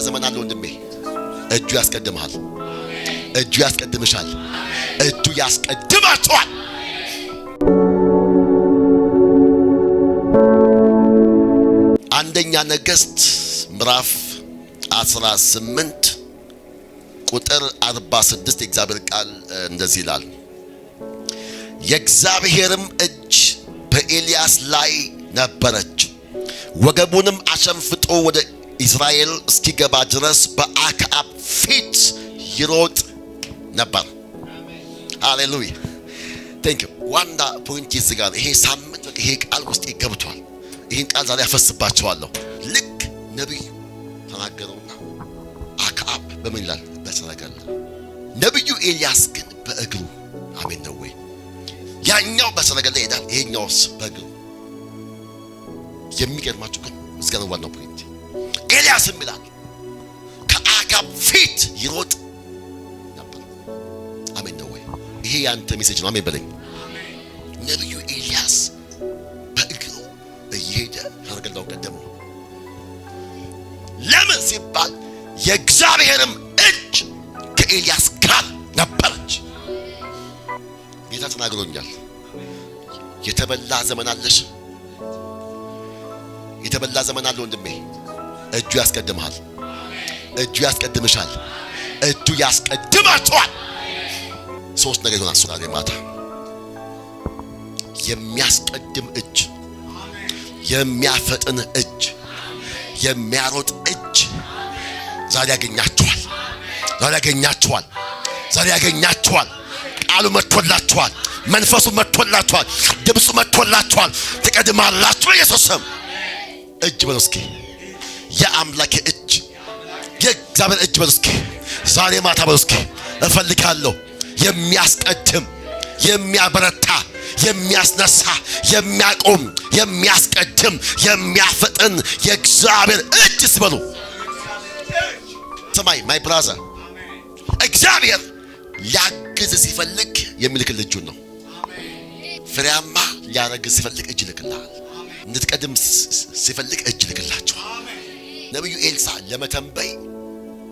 ዘመን አለ ወንድሜ። እጁ ያስቀድምሃል። እጁ ያስቀድምሻል። እጁ ያስቀድማቸዋል። አንደኛ ነገሥት ምዕራፍ 18 ቁጥር 46 የእግዚአብሔር ቃል እንደዚህ ይላል። የእግዚአብሔርም እጅ በኤልያስ ላይ ነበረች፣ ወገቡንም አሸንፍጦ ወደ እስራኤል እስኪገባ ድረስ በአክዓብ ፊት ይሮጥ ነበር። ሃሌሉያ ቴንክ ዩ። ዋና ፖይንት ይዝጋል። ይሄ ሳምንት ይሄ ቃል ውስጥ ይገብቷል። ይሄን ቃል ዛሬ ያፈስባቸዋለሁ። ልክ ነብዩ ተናገረውና አክዓብ በምን ይላል? በሰረገላ። ነብዩ ኤልያስ ግን በእግሩ። አሜን ነው ወይ? ያኛው በሰረገላ ይሄዳል፣ ይሄኛውስ በእግሩ። የሚገርማችሁ ግን እስከ ነው ዋናው ፖይንት። ኤልያስም ይላል ከአክዓብ ፊት ይሮጥ ነበር። አሜን ነው ወይ? ይሄ ያንተ ሜሴጅ ነው። አሜን በለኝ። ነብዩ ኤልያስ በእግሩ እየሄደ ሰረገላው ቀደመው። ለምን ሲባል የእግዚአብሔርም እጅ ከኤልያስ ጋር ነበረች። ጌታ ተናግሮኛል። የተበላ ዘመን አለሽ። የተበላ ዘመን አለ ወንድሜ። እጁ ያስቀድምሃል። እጁ ያስቀድምሻል። እጁ ያስቀድማቸዋል። ሶስት ነገር ይሆናል ሱራሌ ማታ። የሚያስቀድም እጅ፣ የሚያፈጥን እጅ፣ የሚያሮጥ እጅ ዛሬ ያገኛቸዋል። ዛሬ ያገኛቸዋል። ዛሬ ያገኛቸዋል። ቃሉ መጥቶላችኋል። መንፈሱ መጥቶላችኋል። ድምፁ መጥቶላችኋል። ትቀድማላችሁ። ኢየሱስም እጅ በሉ እስኪ። የአምላክ እጅ፣ የእግዚአብሔር እጅ በሉ እስኪ። ዛሬ ማታ በሉ እስኪ። እፈልጋለሁ የሚያስቀድም፣ የሚያበረታ፣ የሚያስነሳ፣ የሚያቆም፣ የሚያስቀድም፣ የሚያፈጥን የእግዚአብሔር እጅ ስበሉ። ሰማይ ማይ ብራዘር፣ እግዚአብሔር ሊያግዝ ሲፈልግ የሚልክልህ እጁን ነው። ፍሬያማ ሊያረግዝ ሲፈልግ እጅ ይልክልሃል። እንድትቀድም ሲፈልግ እጅ ይልክላችኋል። ነብዩ ኤልሳ ለመተንበይ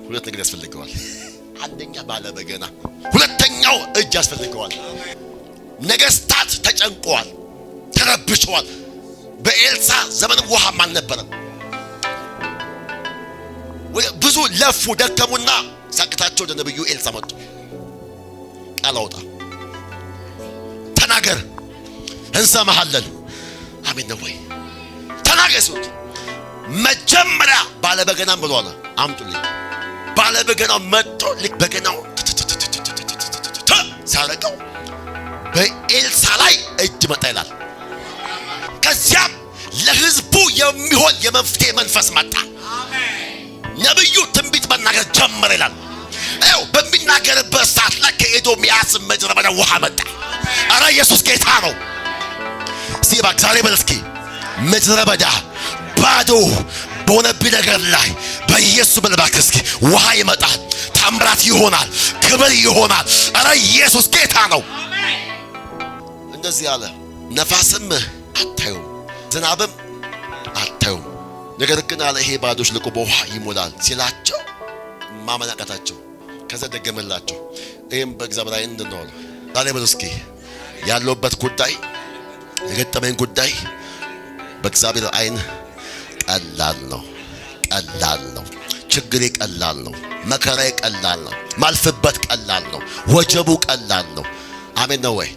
ሁለት ነገር ያስፈልገዋል። አንደኛ ባለ በገና፣ ሁለተኛው እጅ ያስፈልገዋል። ነገስታት ተጨንቀዋል፣ ተረብሸዋል። በኤልሳ ዘመን ውሃም አልነበረም። ብዙ ለፉ ደከሙና ሳቅታቸው ወደ ነብዩ ኤልሳ መጡ። ቃል አውጣ፣ ተናገር፣ እንሰማሃለን። አሜን ነው ወይ? ተናገር ሲሉት መጀመሪያ ባለበገናም ብሎ አለ አምጡልኝ። ባለበገናው መጥቶ ልክ በገናው ሲያረቀው በኤልሳ ላይ እጅ መጣ ይላል። ከዚያም ለህዝቡ የሚሆን የመፍትሄ መንፈስ መጣ። ነብዩ ትንቢት መናገር ጀመረ ይላል። አው በሚናገርበት ሰዓት ላይ ከኤዶምያስ ምድረ በዳ ውሃ መጣ። አረ ኢየሱስ ጌታ ነው። ሲባክ ዛሬ በለስኪ ምድረ በዳ ባዶ በሆነብኝ ነገር ላይ በኢየሱስ በልባክ እስኪ ውሃ ይመጣል፣ ታምራት ይሆናል፣ ክብር ይሆናል። አረ ኢየሱስ ጌታ ነው። እንደዚህ አለ። ነፋስም አታዩ፣ ዝናብም አታዩ፣ ነገር ግን አለ ይሄ ባዶሽ ልቆ በውሃ ይሞላል ሲላቸው ማመናቀታቸው። ከዛ ደገመላቸው። ይሄም በእግዚአብሔር አይን እንደው ዛሬ በለስኪ ያለውበት ጉዳይ፣ የገጠመኝ ጉዳይ በእግዚአብሔር አይን ቀላል ነው። ቀላል ነው። ችግሬ ቀላል ነው። መከራዬ ቀላል ነው። ማልፍበት ቀላል ነው። ወጀቡ ቀላል ነው። አሜን ነው ወይ?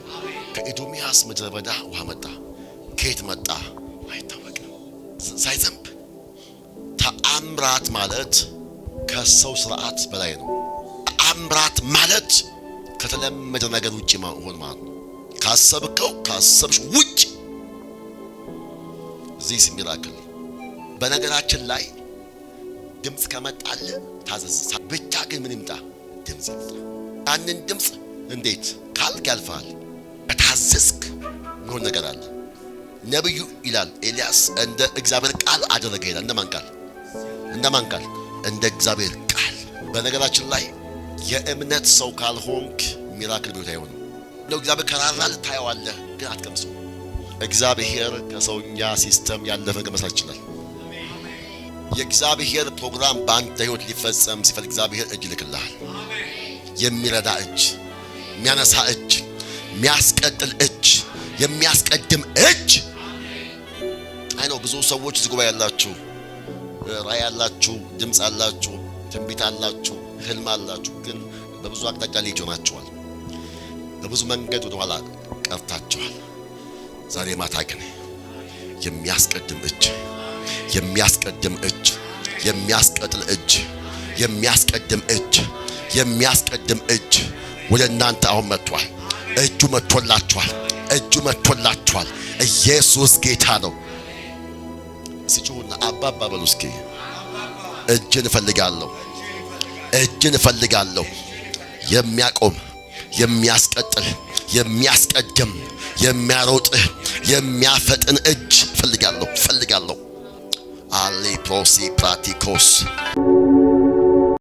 ከኤዶምያስ ምድረ በዳ ውሃ መጣ። ከየት መጣ አይታወቅም። ሳይዘንብ ተአምራት ማለት ከሰው ስርዓት በላይ ነው። ተአምራት ማለት ከተለመደ ነገር ውጪ መሆን ማለት ነው። ካሰብሽ ውጪ ዚስ ሚራክል። በነገራችን ላይ ድምጽ ከመጣለ ታዘዝ ብቻ። ግን ምን ይምጣ? ድምጽ ይምጣ። ያንን ድምጽ እንዴት ካልክ ያልፋል። በታዘዝክ ምን ነገር አለ? ነብዩ ይላል ኤልያስ እንደ እግዚአብሔር ቃል አደረገ ይላል። እንደማን ቃል? እንደ እግዚአብሔር ቃል። በነገራችን ላይ የእምነት ሰው ካልሆንክ ሚራክል ቢሆን አይሆንም። ነው እግዚአብሔር ከራራል ታየዋለህ፣ ግን አትቀምሰው። እግዚአብሔር ከሰውኛ ሲስተም ያለፈ መስራት ይችላል። የእግዚአብሔር ፕሮግራም ባንተ ህይወት ሊፈጸም ሲፈልግ እግዚአብሔር እጅ ልክልሃል። የሚረዳ እጅ፣ የሚያነሳ እጅ፣ የሚያስቀጥል እጅ፣ የሚያስቀድም እጅ። አይ ነው ብዙ ሰዎች ዝጉባ ያላችሁ፣ ራእይ ያላችሁ፣ ድምጽ አላችሁ፣ ትንቢት አላችሁ፣ ህልም አላችሁ፣ ግን በብዙ አቅጣጫ ሊጆናችኋል። በብዙ መንገድ ወደ ኋላ ቀርታችኋል። ዛሬ ማታ ግን የሚያስቀድም እጅ፣ የሚያስቀድም እጅ፣ የሚያስቀጥል እጅ፣ የሚያስቀድም እጅ፣ የሚያስቀድም እጅ ወደ እናንተ አሁን መጥቷል። እጁ መጥቶላችኋል። እጁ መጥቶላችኋል። ኢየሱስ ጌታ ነው። ሲጮሁና አባባ በሉ እስኪ። እጅን እፈልጋለሁ፣ እጅን እፈልጋለሁ። የሚያቆም፣ የሚያስቀጥል፣ የሚያስቀድም፣ የሚያሮጥ፣ የሚያፈጥን እጅ እፈልጋለሁ፣ እፈልጋለሁ። አሌ ፕሮሲ ፕራቲኮስ